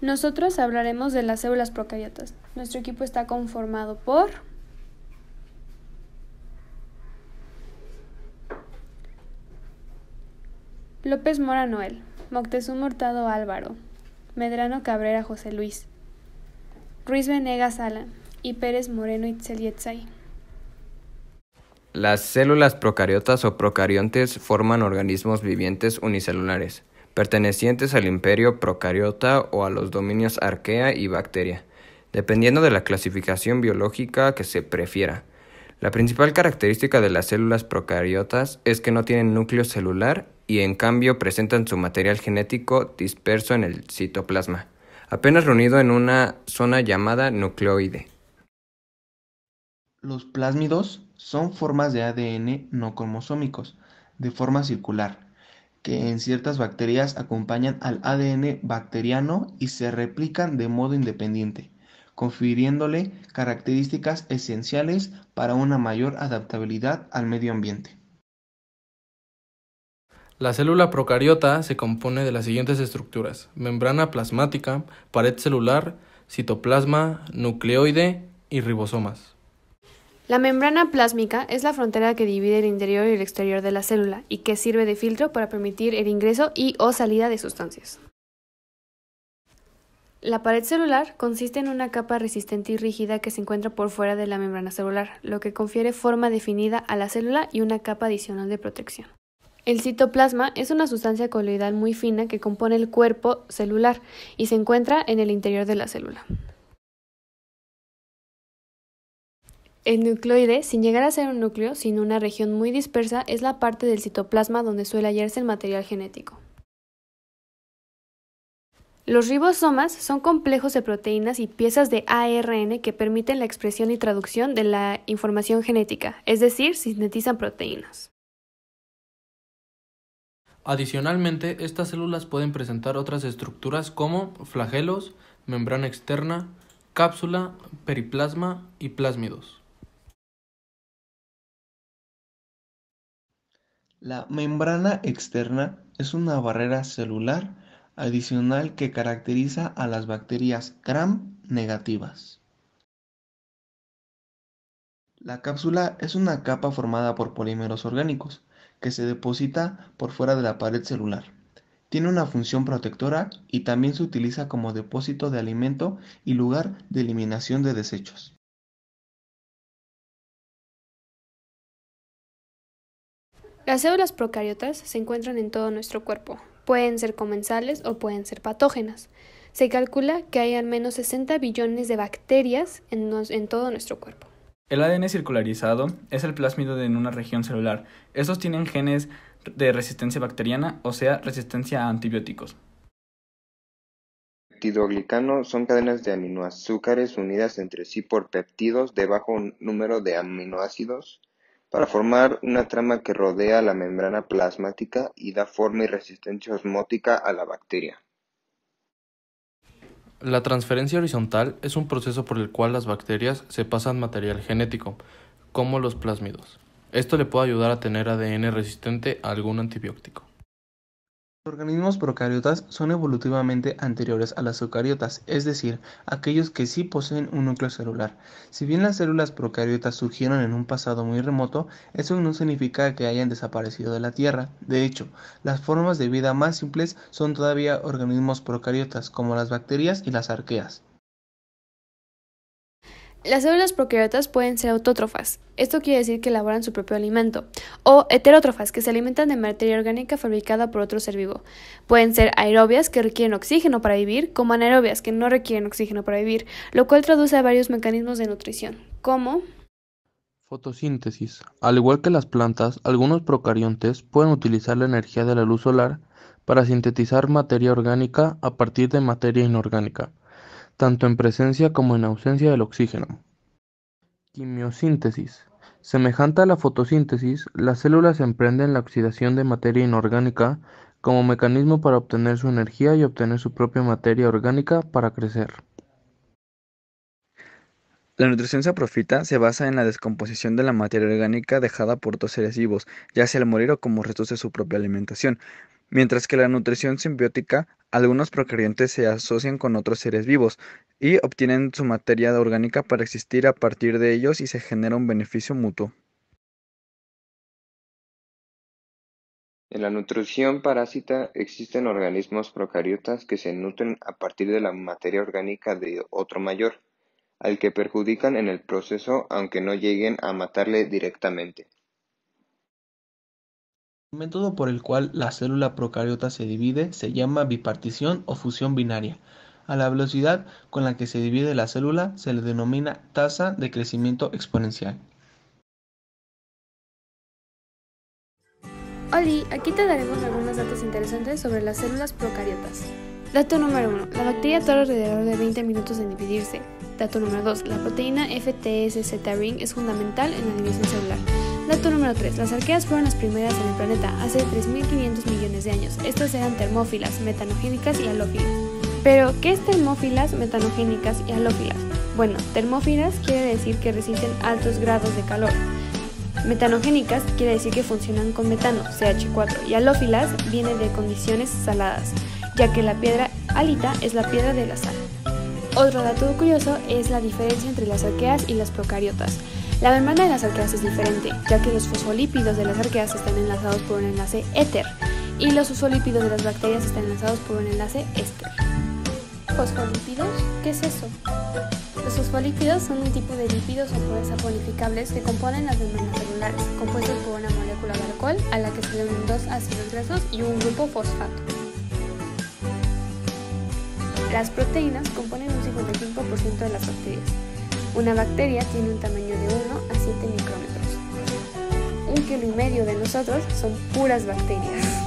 Nosotros hablaremos de las células procariotas. Nuestro equipo está conformado por López Mora Noel, Moctezuma Hurtado Álvaro, Medrano Cabrera José Luis, Ruiz Venegas Alan y Pérez Moreno Itzel Yetzay. Las células procariotas o procariontes forman organismos vivientes unicelulares, pertenecientes al imperio procariota o a los dominios arquea y bacteria, dependiendo de la clasificación biológica que se prefiera. La principal característica de las células procariotas es que no tienen núcleo celular y en cambio presentan su material genético disperso en el citoplasma, apenas reunido en una zona llamada nucleoide. Los plásmidos son formas de ADN no cromosómicos, de forma circular, que en ciertas bacterias acompañan al ADN bacteriano y se replican de modo independiente, confiriéndole características esenciales para una mayor adaptabilidad al medio ambiente. La célula procariota se compone de las siguientes estructuras: membrana plasmática, pared celular, citoplasma, nucleoide y ribosomas. La membrana plásmica es la frontera que divide el interior y el exterior de la célula y que sirve de filtro para permitir el ingreso y o salida de sustancias. La pared celular consiste en una capa resistente y rígida que se encuentra por fuera de la membrana celular, lo que confiere forma definida a la célula y una capa adicional de protección. El citoplasma es una sustancia coloidal muy fina que compone el cuerpo celular y se encuentra en el interior de la célula. El nucleoide, sin llegar a ser un núcleo, sino una región muy dispersa, es la parte del citoplasma donde suele hallarse el material genético. Los ribosomas son complejos de proteínas y piezas de ARN que permiten la expresión y traducción de la información genética, es decir, sintetizan proteínas. Adicionalmente, estas células pueden presentar otras estructuras como flagelos, membrana externa, cápsula, periplasma y plásmidos. La membrana externa es una barrera celular adicional que caracteriza a las bacterias Gram negativas. La cápsula es una capa formada por polímeros orgánicos que se deposita por fuera de la pared celular. Tiene una función protectora y también se utiliza como depósito de alimento y lugar de eliminación de desechos. Las células procariotas se encuentran en todo nuestro cuerpo. Pueden ser comensales o pueden ser patógenas. Se calcula que hay al menos 60 billones de bacterias en todo nuestro cuerpo. El ADN circularizado es el plásmido en una región celular. Estos tienen genes de resistencia bacteriana, o sea, resistencia a antibióticos. Peptidoglicano son cadenas de aminoazúcares unidas entre sí por péptidos de bajo número de aminoácidos para formar una trama que rodea la membrana plasmática y da forma y resistencia osmótica a la bacteria. La transferencia horizontal es un proceso por el cual las bacterias se pasan material genético, como los plásmidos. Esto le puede ayudar a tener ADN resistente a algún antibiótico. Los organismos procariotas son evolutivamente anteriores a las eucariotas, es decir, aquellos que sí poseen un núcleo celular. Si bien las células procariotas surgieron en un pasado muy remoto, eso no significa que hayan desaparecido de la Tierra. De hecho, las formas de vida más simples son todavía organismos procariotas, como las bacterias y las arqueas. Las células procariotas pueden ser autótrofas, esto quiere decir que elaboran su propio alimento, o heterótrofas, que se alimentan de materia orgánica fabricada por otro ser vivo. Pueden ser aerobias, que requieren oxígeno para vivir, como anaerobias, que no requieren oxígeno para vivir, lo cual traduce a varios mecanismos de nutrición, como Fotosíntesis. Al igual que las plantas, algunos procariontes pueden utilizar la energía de la luz solar para sintetizar materia orgánica a partir de materia inorgánica, tanto en presencia como en ausencia del oxígeno. Quimiosíntesis. Semejante a la fotosíntesis, las células emprenden la oxidación de materia inorgánica como mecanismo para obtener su energía y obtener su propia materia orgánica para crecer. La nutrición saprofita se basa en la descomposición de la materia orgánica dejada por otros seres vivos, ya sea al morir o como restos de su propia alimentación, mientras que la nutrición simbiótica Algunos procariontes se asocian con otros seres vivos y obtienen su materia orgánica para existir a partir de ellos y se genera un beneficio mutuo. En la nutrición parásita existen organismos procariotas que se nutren a partir de la materia orgánica de otro mayor, al que perjudican en el proceso aunque no lleguen a matarle directamente. El método por el cual la célula procariota se divide se llama bipartición o fusión binaria. A la velocidad con la que se divide la célula se le denomina tasa de crecimiento exponencial. Oli, aquí te daremos algunos datos interesantes sobre las células procariotas. Dato número 1. La bacteria tarda alrededor de 20 minutos en dividirse. Dato número 2. La proteína FTSZ-ring es fundamental en la división celular. Dato número 3. Las arqueas fueron las primeras en el planeta hace 3.500 millones de años. Estas eran termófilas, metanogénicas y halófilas. Pero, ¿qué es termófilas, metanogénicas y halófilas? Bueno, termófilas quiere decir que resisten altos grados de calor. Metanogénicas quiere decir que funcionan con metano, CH4, y halófilas viene de condiciones saladas, ya que la piedra halita es la piedra de la sal. Otro dato curioso es la diferencia entre las arqueas y las procariotas. La membrana de las arqueas es diferente, ya que los fosfolípidos de las arqueas están enlazados por un enlace éter, y los fosfolípidos de las bacterias están enlazados por un enlace éster. ¿Fosfolípidos? ¿Qué es eso? Los fosfolípidos son un tipo de lípidos o purezas saponificables que componen las membranas celulares, compuestos por una molécula de alcohol a la que se le unen dos ácidos grasos y un grupo fosfato. Las proteínas componen un 55% de las bacterias. Una bacteria tiene un tamaño de 1 a 7 micrómetros. 1,5 kilos de nosotros son puras bacterias.